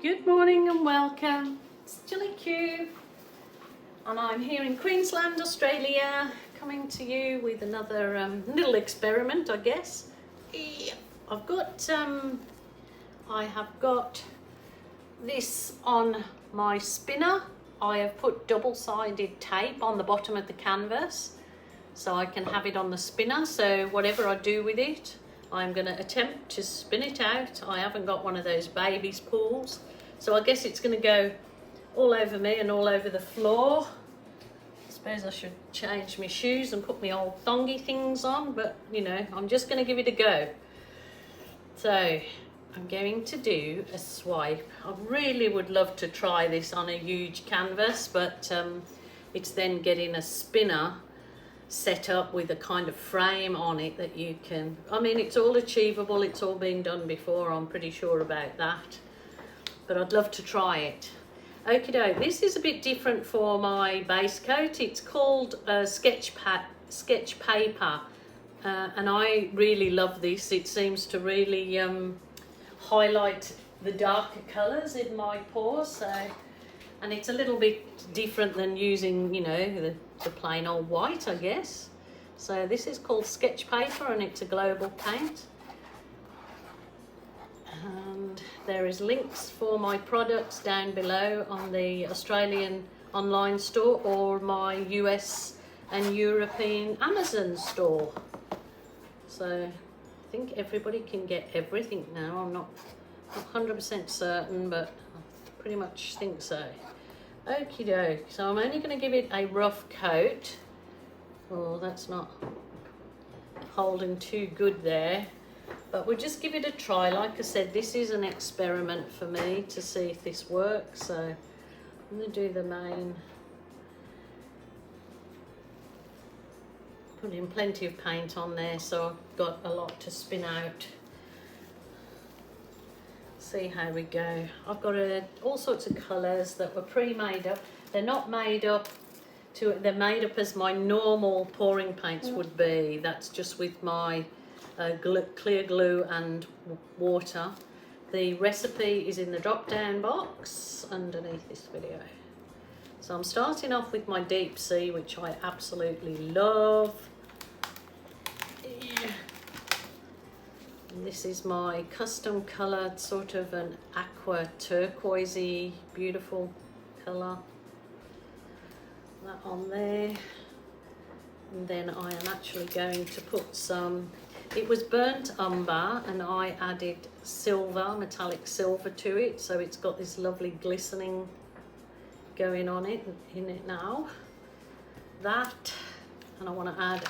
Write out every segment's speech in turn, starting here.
Good morning and welcome. It's Julie Q and I'm here in Queensland, Australia, coming to you with another little experiment, I guess. I have got this on my spinner. I have put double-sided tape on the bottom of the canvas so I can have it on the spinner, so whatever I do with it I'm going to attempt to spin it out. I haven't got one of those baby's pools, so I guess it's going to go all over me and all over the floor. I suppose I should change my shoes and put my old thongy things on, but you know, I'm just going to give it a go. So I'm going to do a swipe. I really would love to try this on a huge canvas, but it's then getting a spinner set up with a kind of frame on it that you can, I mean, it's all achievable, it's all been done before, I'm pretty sure about that, but I'd love to try it. Okie doke, this is a bit different for my base coat. It's called sketch paper, and I really love this. It seems to really highlight the darker colours in my pour, so, and it's a little bit different than using, you know, the plain old white, I guess. So this is called sketch paper and it's a global paint. And there is links for my products down below on the Australian online store or my US and European Amazon store. So I think everybody can get everything now. I'm not 100% certain, but I pretty much think so. Okie doke, so I'm only going to give it a rough coat. Oh, that's not holding too good there, but we'll just give it a try. Like I said, this is an experiment for me to see if this works, so I'm going to do the main, put in plenty of paint on there, so I've got a lot to spin out. See how we go. I've got all sorts of colours that were pre-made up. They're not made up to, they're made up as my normal pouring paints would be. That's just with my clear glue and water. The recipe is in the drop down box underneath this video. So I'm starting off with my deep sea, which I absolutely love. This is my custom coloured, sort of an aqua turquoisey, beautiful colour. That on there. And then I am actually going to put some, it was burnt umber and I added silver, metallic silver to it. So it's got this lovely glistening going on it, in it now. That, and I want to add,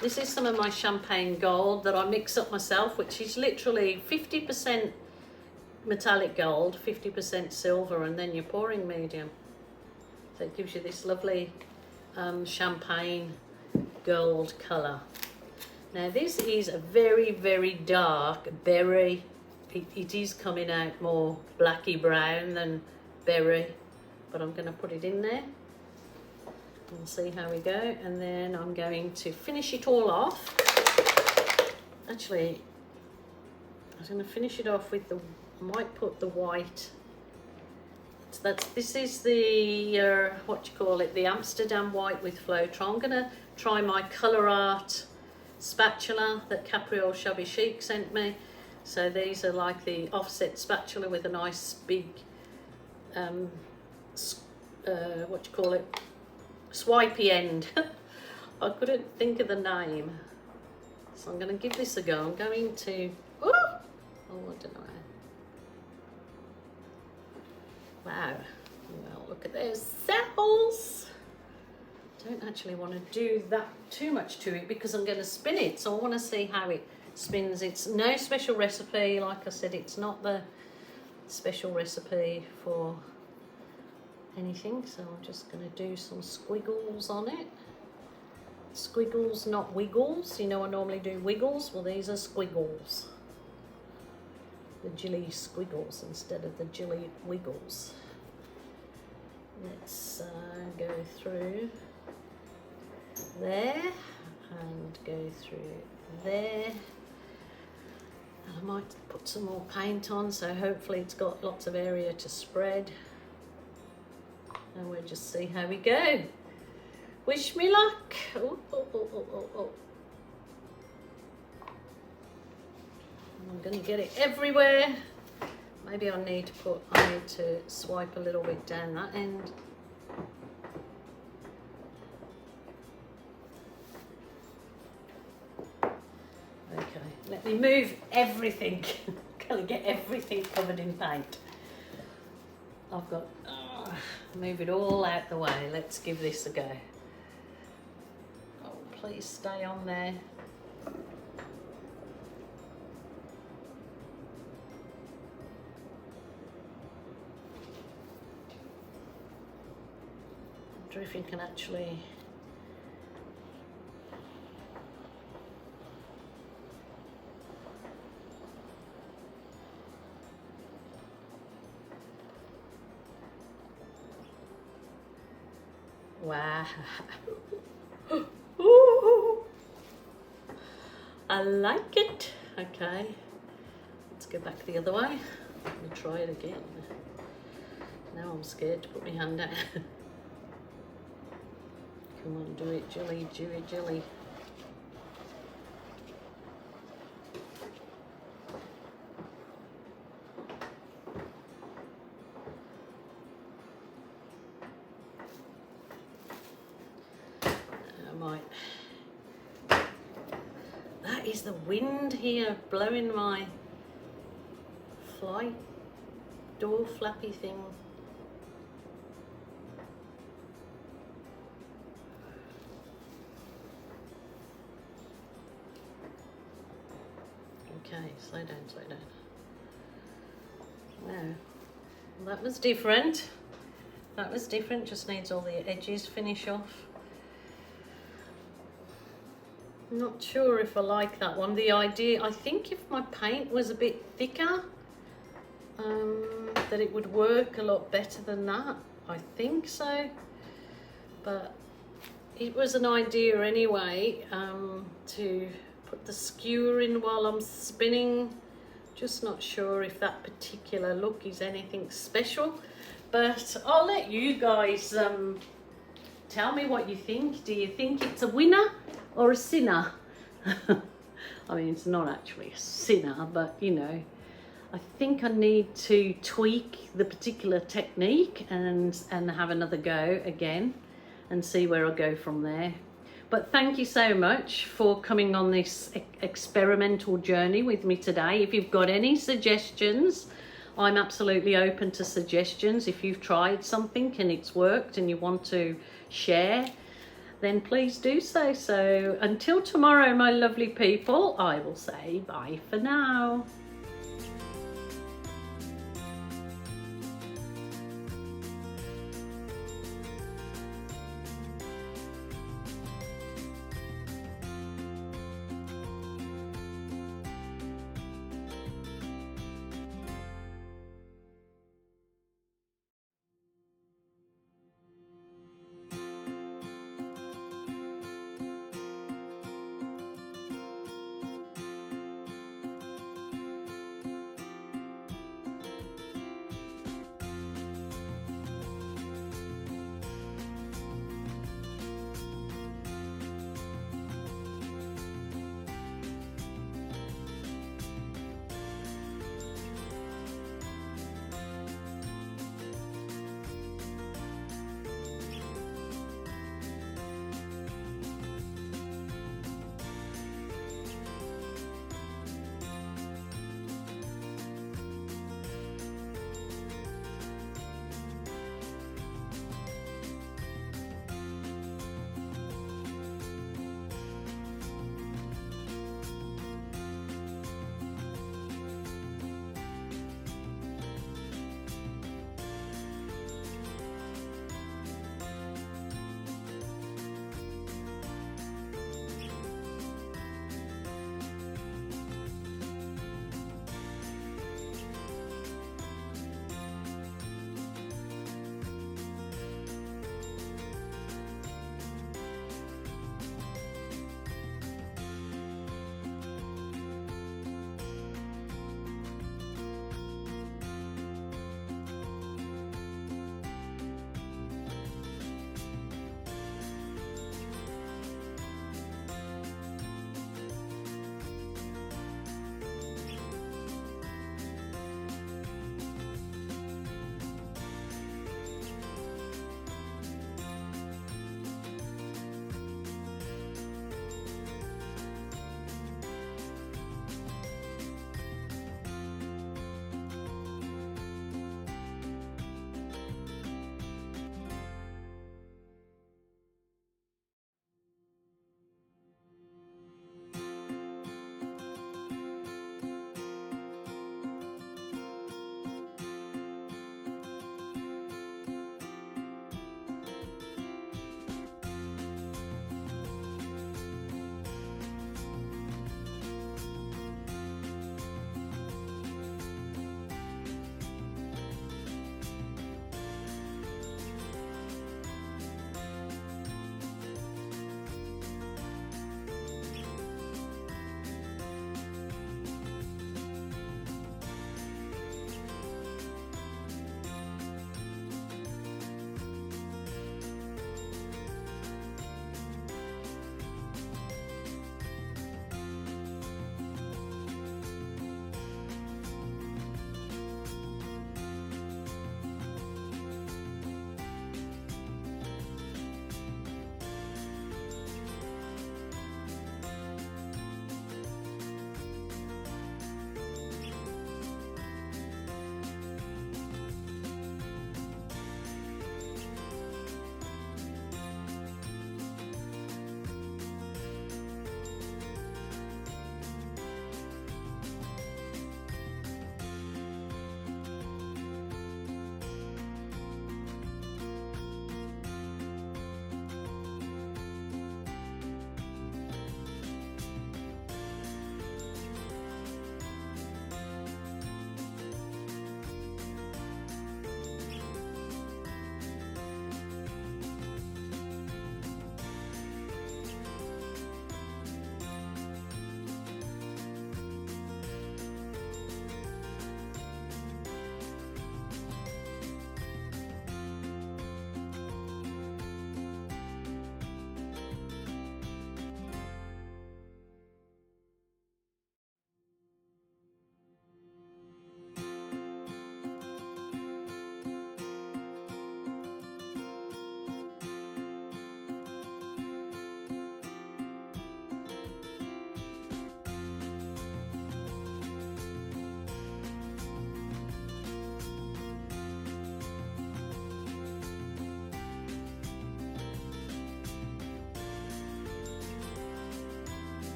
this is some of my champagne gold that I mix up myself, which is literally 50% metallic gold, 50% silver, and then your pouring medium. So it gives you this lovely champagne gold colour. Now this is a very, very dark berry. It is coming out more blacky brown than berry, but I'm going to put it in there and see how we go, and then I'm going to finish it all off. Actually, I'm going to finish it off with the, I might put the white. This is the what do you call it, the Amsterdam white with Floetrol. I'm going to try my Colour Art spatula that Capriole Shabby Chic sent me. So these are like the offset spatula with a nice big what do you call it, swipey end. I couldn't think of the name, so I'm going to give this a go. I'm going to, oh, I don't know. Wow, well, look at those cells. Don't actually want to do that too much to it because I'm going to spin it, so I want to see how it spins. It's no special recipe, like I said, it's not the special recipe for anything, so I'm just going to do some squiggles on it. Squiggles, not wiggles. You know, I normally do wiggles. Well, these are squiggles. The Jilly squiggles instead of the Jilly wiggles. Let's go through there and go through there. And I might put some more paint on, so hopefully it's got lots of area to spread. And we'll just see how we go. Wish me luck. Oh, oh, oh, oh, oh, oh. I'm gonna get it everywhere. Maybe I need to swipe a little bit down that end. Okay, let me move everything. Gonna get everything covered in paint. I've got, move it all out the way. Let's give this a go. Oh, please stay on there. I wonder if you can actually wow. Ooh, I like it. Okay, let's go back the other way. Let me try it again. Now I'm scared to put my hand out. Come on, do it, Jilly, Jilly, Jilly. That is the wind here blowing my fly door flappy thing. Okay, slow down, slow down. Wow, well, that was different. That was different, just needs all the edges finish off. Not sure if I like that one. The idea, I think if my paint was a bit thicker, that it would work a lot better than that. I think so. But it was an idea anyway, to put the skewer in while I'm spinning. Just not sure if that particular look is anything special. But I'll let you guys tell me what you think. Do you think it's a winner or a sinner? I mean, it's not actually a sinner, but you know, I think I need to tweak the particular technique and have another go again and see where I go from there. But thank you so much for coming on this experimental journey with me today. If you've got any suggestions, I'm absolutely open to suggestions. If you've tried something and it's worked and you want to share, then please do so. So until tomorrow, my lovely people, I will say bye for now.